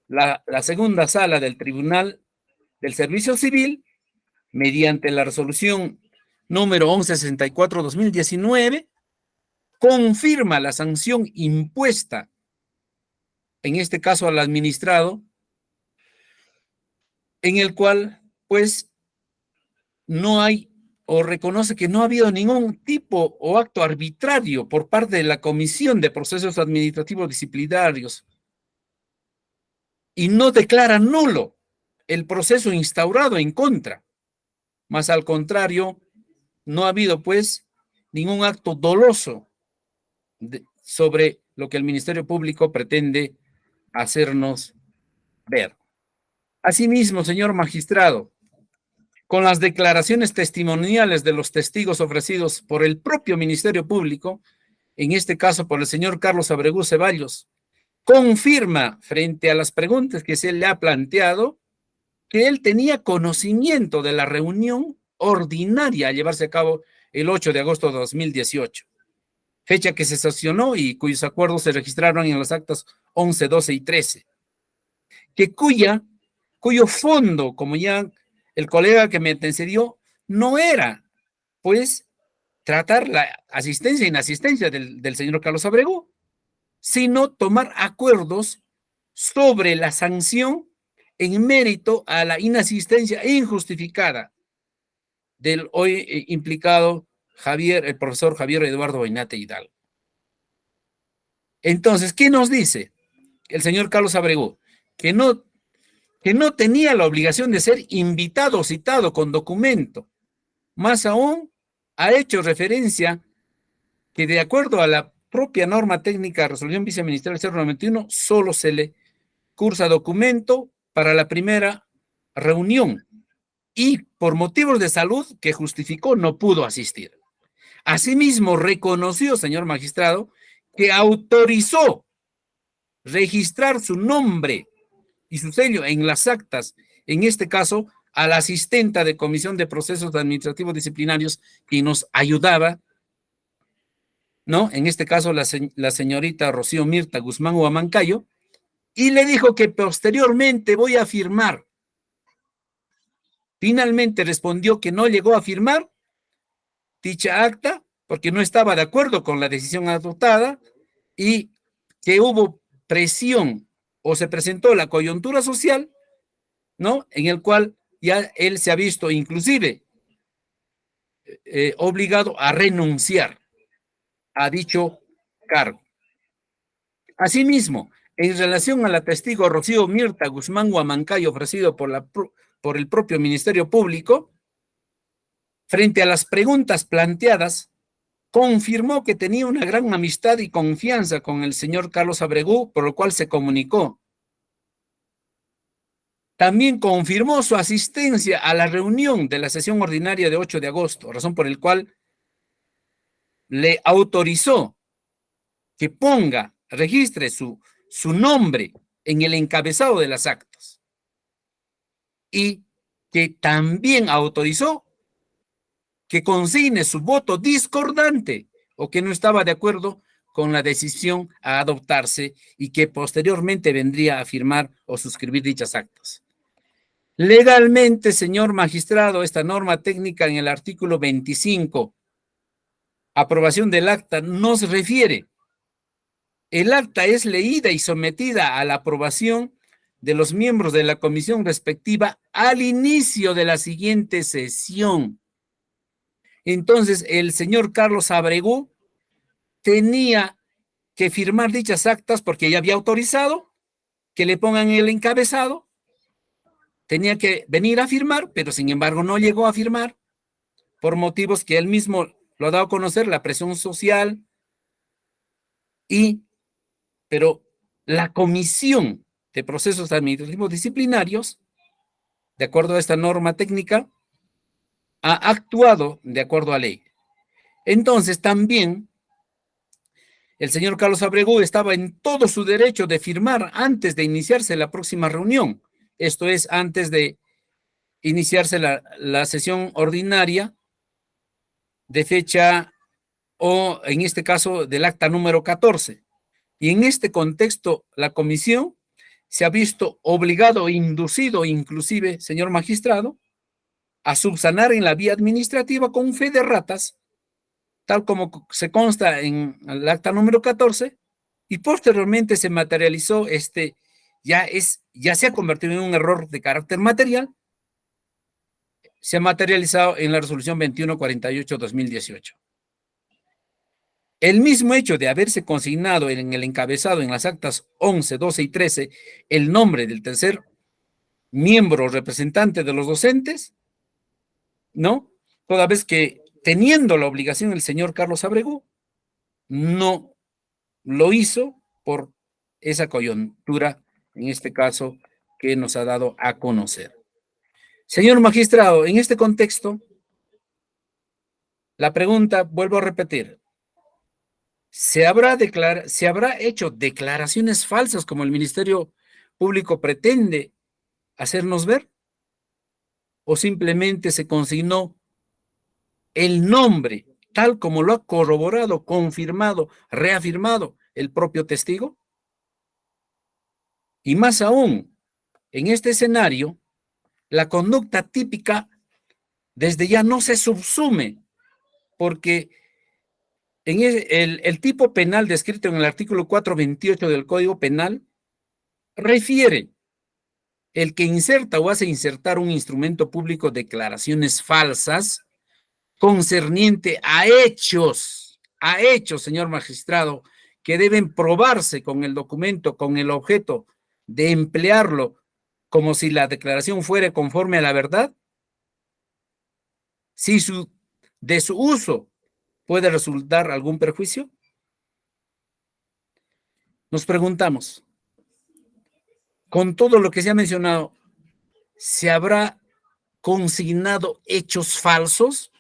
la segunda sala del Tribunal del Servicio Civil, mediante la resolución número 1164-2019, confirma la sanción impuesta, en este caso al administrado, en el cual, pues, no hay o reconoce que no ha habido ningún tipo o acto arbitrario por parte de la Comisión de Procesos Administrativos Disciplinarios y no declara nulo el proceso instaurado en contra. Más al contrario, no ha habido, pues, ningún acto doloso sobre lo que el Ministerio Público pretende hacernos ver. Asimismo, señor magistrado, con las declaraciones testimoniales de los testigos ofrecidos por el propio Ministerio Público, en este caso por el señor Carlos Abregú Ceballos, confirma frente a las preguntas que se le ha planteado que él tenía conocimiento de la reunión ordinaria a llevarse a cabo el 8 de agosto de 2018, fecha que se sancionó y cuyos acuerdos se registraron en las actas 11, 12 y 13, cuyo fondo, como ya el colega que me antecedió, no era, pues, tratar la asistencia e inasistencia del señor Carlos Abregú, sino tomar acuerdos sobre la sanción en mérito a la inasistencia injustificada del hoy implicado el profesor Javier Eduardo Oñate Hidalgo. Entonces, ¿qué nos dice el señor Carlos Abregú? Que no tenía la obligación de ser invitado o citado con documento. Más aún, ha hecho referencia que de acuerdo a la propia norma técnica de resolución viceministerial 091, solo se le cursa documento para la primera reunión y por motivos de salud que justificó no pudo asistir. Asimismo, reconoció, señor magistrado, que autorizó registrar su nombre y su sello en las actas, en este caso, a la asistenta de Comisión de Procesos Administrativos Disciplinarios que nos ayudaba, ¿no? En este caso, la señorita Rocío Mirta Guzmán Huamancayo, y le dijo que posteriormente voy a firmar. Finalmente respondió que no llegó a firmar dicha acta porque no estaba de acuerdo con la decisión adoptada y que hubo presión o se presentó la coyuntura social, ¿no? En el cual ya él se ha visto inclusive obligado a renunciar a dicho cargo. Asimismo, en relación a la testigo Rocío Mirta Guzmán Huamancayo ofrecido por el propio Ministerio Público, frente a las preguntas planteadas, confirmó que tenía una gran amistad y confianza con el señor Carlos Abregú, por lo cual se comunicó. También confirmó su asistencia a la reunión de la sesión ordinaria de 8 de agosto, razón por la cual le autorizó que registre su nombre en el encabezado de las actas y que también autorizó que consigne su voto discordante o que no estaba de acuerdo con la decisión a adoptarse y que posteriormente vendría a firmar o suscribir dichas actas. Legalmente, señor magistrado, esta norma técnica en el artículo 25, aprobación del acta, nos refiere. El acta es leída y sometida a la aprobación de los miembros de la comisión respectiva al inicio de la siguiente sesión. Entonces, el señor Carlos Abregú tenía que firmar dichas actas porque ya había autorizado que le pongan el encabezado. Tenía que venir a firmar, pero sin embargo no llegó a firmar por motivos que él mismo lo ha dado a conocer, la presión social, pero la Comisión de Procesos Administrativos Disciplinarios, de acuerdo a esta norma técnica, ha actuado de acuerdo a ley. Entonces también el señor Carlos Abregú estaba en todo su derecho de firmar antes de iniciarse la próxima reunión. Esto es, antes de iniciarse la sesión ordinaria de fecha, o en este caso del acta número 14. Y en este contexto, la comisión se ha visto obligado, inducido, inclusive, señor magistrado, a subsanar en la vía administrativa con fe de ratas, tal como se consta en el acta número 14, y posteriormente se materializó ya se ha convertido en un error de carácter material, se ha materializado en la resolución 2148-2018. El mismo hecho de haberse consignado en el encabezado en las actas 11, 12 y 13 el nombre del tercer miembro representante de los docentes, ¿no? Toda vez que teniendo la obligación el señor Carlos Abregú, no lo hizo por esa coyuntura, en este caso, que nos ha dado a conocer. Señor magistrado, en este contexto, la pregunta, vuelvo a repetir, ¿se habrá hecho declaraciones falsas como el Ministerio Público pretende hacernos ver? ¿O simplemente se consignó el nombre, tal como lo ha corroborado, confirmado, reafirmado el propio testigo? Y más aún, en este escenario, la conducta típica desde ya no se subsume, porque en el tipo penal descrito en el artículo 428 del Código Penal refiere el que inserta o hace insertar un instrumento público declaraciones falsas concerniente a hechos, señor magistrado, que deben probarse con el documento, con el objeto de emplearlo como si la declaración fuera conforme a la verdad. Si de su uso puede resultar algún perjuicio. Nos preguntamos, con todo lo que se ha mencionado, ¿se habrá consignado hechos falsos?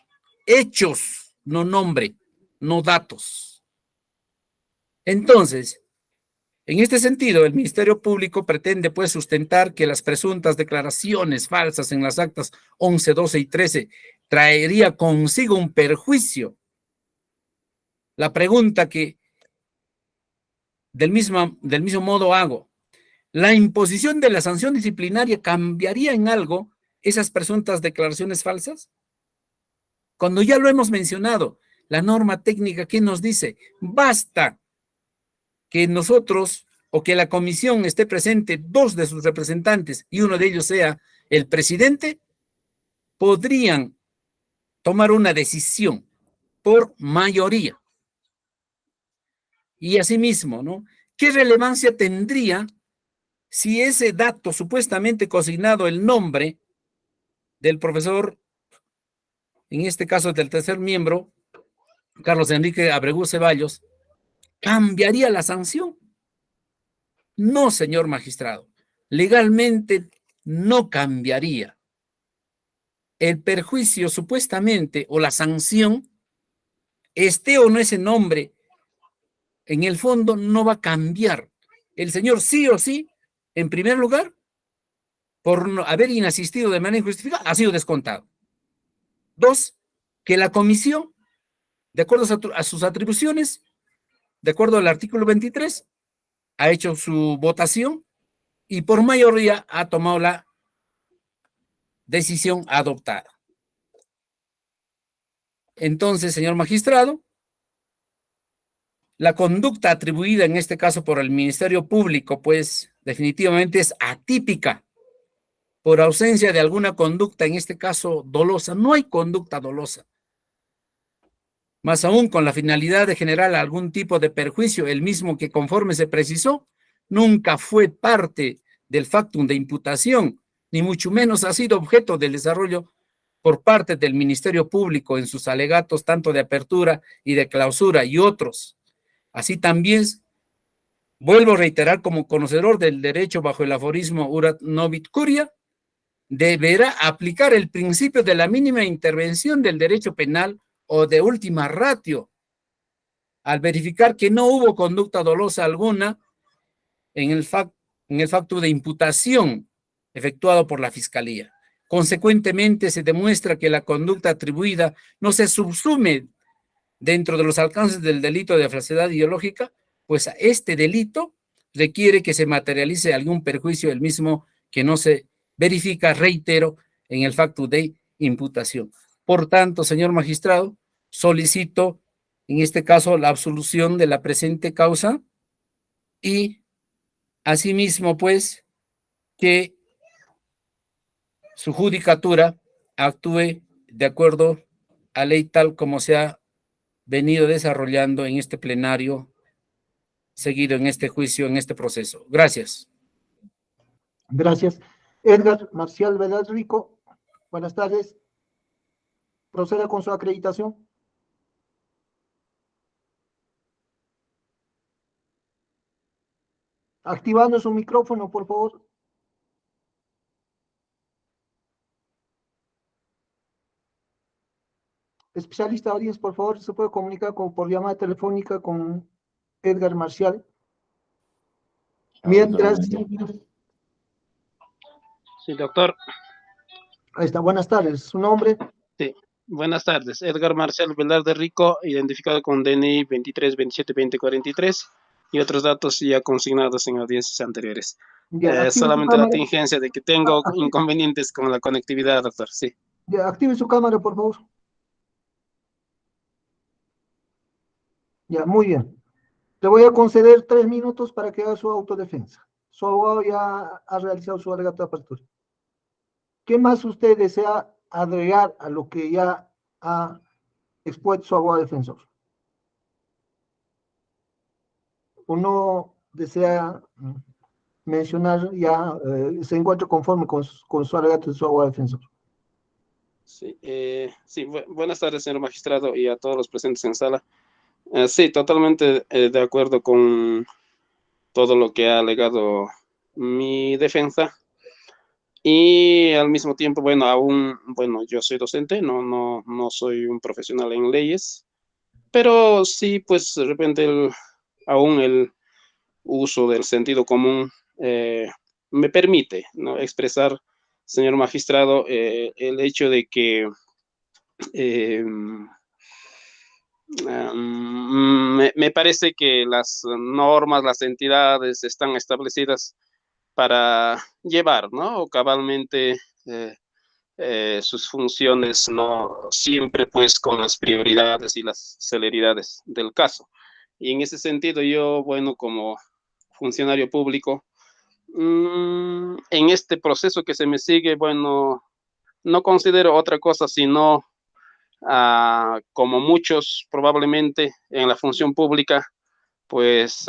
Hechos, no nombre, no datos. Entonces, en este sentido, el Ministerio Público pretende pues sustentar que las presuntas declaraciones falsas en las actas 11, 12 y 13 traería consigo un perjuicio. La pregunta que del mismo modo hago, ¿la imposición de la sanción disciplinaria cambiaría en algo esas presuntas declaraciones falsas? Cuando ya lo hemos mencionado, la norma técnica, ¿qué nos dice? Basta que nosotros o que la comisión esté presente 2 de sus representantes y uno de ellos sea el presidente, podrían tomar una decisión por mayoría. Y asimismo, ¿no? ¿Qué relevancia tendría si ese dato supuestamente consignado, el nombre del profesor, en este caso del tercer miembro, Carlos Enrique Abregú Ceballos, cambiaría la sanción? No, señor magistrado, legalmente no cambiaría. El perjuicio supuestamente o la sanción, esté o no ese nombre, en el fondo no va a cambiar. El señor sí o sí, en primer lugar, por no haber inasistido de manera injustificada, ha sido descontado. 2, que la comisión, de acuerdo a sus atribuciones, de acuerdo al artículo 23, ha hecho su votación y por mayoría ha tomado la decisión adoptada. Entonces, señor magistrado, la conducta atribuida en este caso por el Ministerio Público, pues definitivamente es atípica por ausencia de alguna conducta, en este caso dolosa. No hay conducta dolosa. Más aún con la finalidad de generar algún tipo de perjuicio, el mismo que conforme se precisó, nunca fue parte del factum de imputación, ni mucho menos ha sido objeto del desarrollo por parte del Ministerio Público en sus alegatos tanto de apertura y de clausura y otros. Así también, vuelvo a reiterar, como conocedor del derecho bajo el aforismo urat novit curia, deberá aplicar el principio de la mínima intervención del derecho penal o de última ratio, al verificar que no hubo conducta dolosa alguna en el facto de imputación efectuado por la Fiscalía. Consecuentemente, se demuestra que la conducta atribuida no se subsume dentro de los alcances del delito de falsedad ideológica, pues este delito requiere que se materialice algún perjuicio del mismo que no se verifica, reitero, en el facto de imputación. Por tanto, señor magistrado, solicito en este caso la absolución de la presente causa y asimismo, pues, que su judicatura actúe de acuerdo a ley tal como se ha venido desarrollando en este plenario, seguido en este juicio, en este proceso. Gracias. Gracias. Edgar Marcial Velar Rico, buenas tardes. Proceda con su acreditación. Activando su micrófono, por favor. Especialista Arias, por favor, se puede comunicar por llamada telefónica con Edgar Marcial. Mientras... Sí, doctor. Ahí está, buenas tardes. ¿Su nombre? Sí, buenas tardes. Edgar Marcial Velarde Rico, identificado con DNI 23272043 y otros datos ya consignados en audiencias anteriores. Ya, Solamente la tingencia de que tengo inconvenientes con la conectividad, doctor. Sí. Ya, active su cámara, por favor. Ya, muy bien. Le voy a conceder 3 minutos para que haga su autodefensa. Su abogado ya ha realizado su alegato de apertura. ¿Qué más usted desea agregar a lo que ya ha expuesto su abogado defensor? ¿O no desea mencionar ya, se encuentra conforme con su alegato de su abogado defensor? Sí, buenas tardes, señor magistrado, y a todos los presentes en sala. Sí, totalmente de acuerdo con todo lo que ha alegado mi defensa. Y al mismo tiempo, bueno, yo soy docente, no soy un profesional en leyes, pero sí, pues de repente aún el uso del sentido común me permite, ¿no?, expresar, señor magistrado, el hecho de que me parece que las normas, las entidades están establecidas para llevar, ¿no?, cabalmente sus funciones, no siempre pues con las prioridades y las celeridades del caso. Y en ese sentido yo, bueno, como funcionario público, en este proceso que se me sigue, bueno, no considero otra cosa sino, como muchos probablemente en la función pública, pues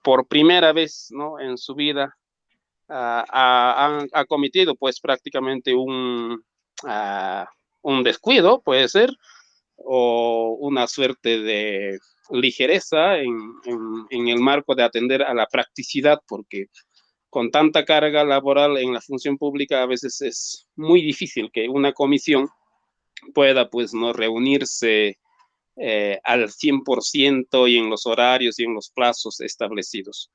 por primera vez, ¿no?, en su vida, ha cometido pues prácticamente un descuido, puede ser, o una suerte de ligereza en el marco de atender a la practicidad, porque con tanta carga laboral en la función pública a veces es muy difícil que una comisión pueda pues no reunirse al 100% y en los horarios y en los plazos establecidos.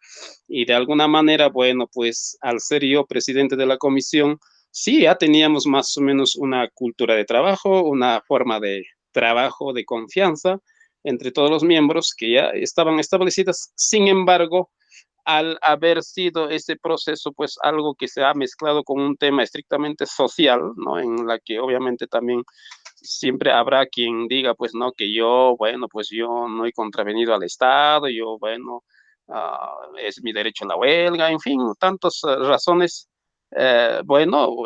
Y de alguna manera, bueno, pues al ser yo presidente de la comisión, sí, ya teníamos más o menos una cultura de trabajo, una forma de trabajo de confianza entre todos los miembros que ya estaban establecidas. Sin embargo, al haber sido ese proceso, pues algo que se ha mezclado con un tema estrictamente social, ¿no? En la que obviamente también siempre habrá quien diga, pues, no, que yo, bueno, pues yo no he contravenido al Estado, yo, bueno, es mi derecho a la huelga, en fin, tantas razones, bueno,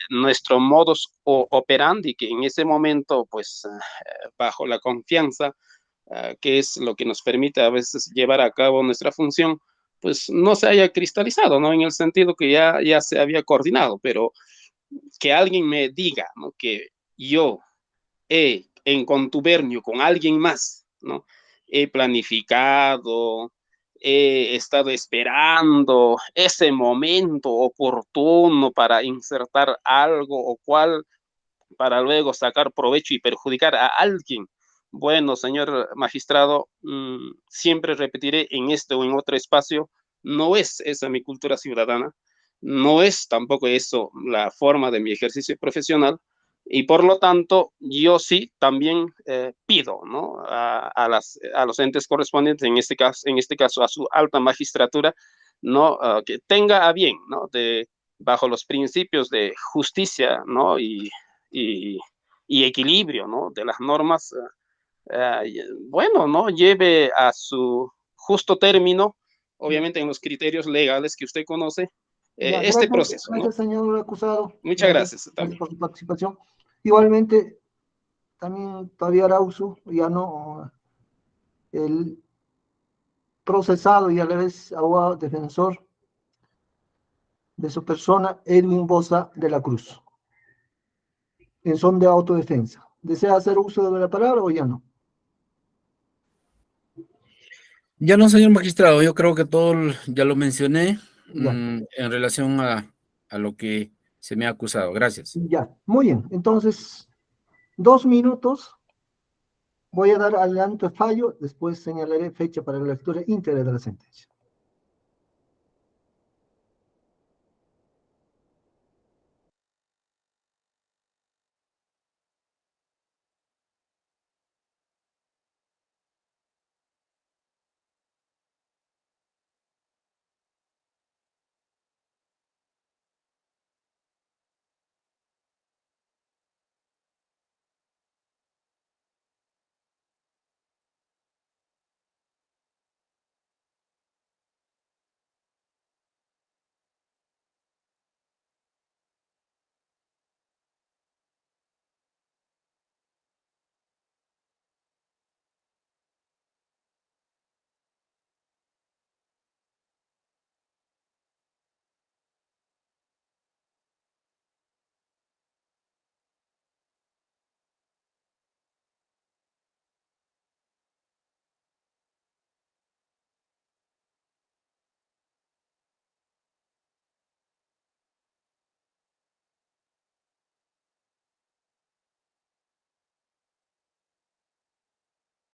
nuestro modus operandi, que en ese momento, pues, bajo la confianza, que es lo que nos permite a veces llevar a cabo nuestra función, pues no se haya cristalizado, ¿no? En el sentido que ya se había coordinado, pero que alguien me diga, ¿no? Que yo en contubernio con alguien más, ¿no? He planificado, he estado esperando ese momento oportuno para insertar algo o cual para luego sacar provecho y perjudicar a alguien. Bueno, señor magistrado, siempre repetiré en este o en otro espacio, no es esa mi cultura ciudadana, no es tampoco eso la forma de mi ejercicio profesional, y por lo tanto, yo sí también pido, ¿no? a los entes correspondientes, en este caso a su alta magistratura, ¿no? Que tenga a bien, ¿no? Bajo los principios de justicia, ¿no? Y, y equilibrio, ¿no? De las normas, bueno, ¿no? Lleve a su justo término, obviamente en los criterios legales que usted conoce, Ya, este gracias, proceso, ¿no? gracias, señor acusado. Muchas gracias Gracias también. por su participación. Igualmente, también todavía Arauzu, ya no, el procesado y a la vez abogado defensor de su persona, Edwin Boza de la Cruz, en son de autodefensa. ¿Desea hacer uso de la palabra o ya no? Ya no, señor magistrado, yo creo que todo ya lo mencioné Ya, en relación a lo que se me ha acusado. Gracias. ya. Muy bien. Entonces, 2 minutos. Voy a dar adelanto de fallo, después señalaré fecha para la lectura íntegra de la sentencia.